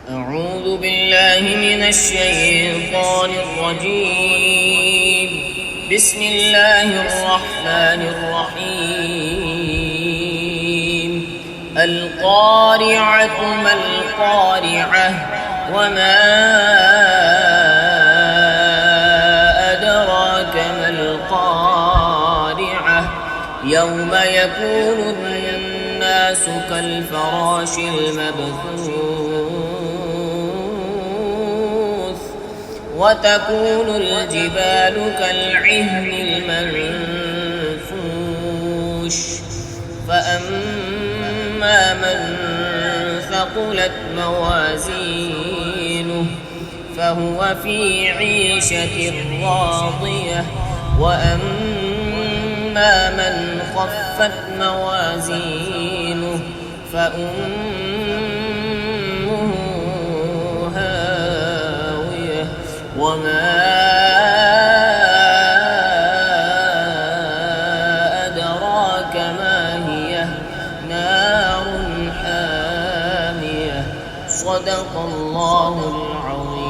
أعوذ بالله من الشيطان الرجيم. بسم الله الرحمن الرحيم. القارعة ما القارعة وما أدراك ما القارعة يوم يكون الناس كالفراش المبثوث وتكون الجبال كالعهن المنفوش فأما من ثقلت موازينه فهو في عيشة راضية وأما من خفت موازينه فأمه هاوية وما أدراك ما هي نار حامية. صدق الله العظيم.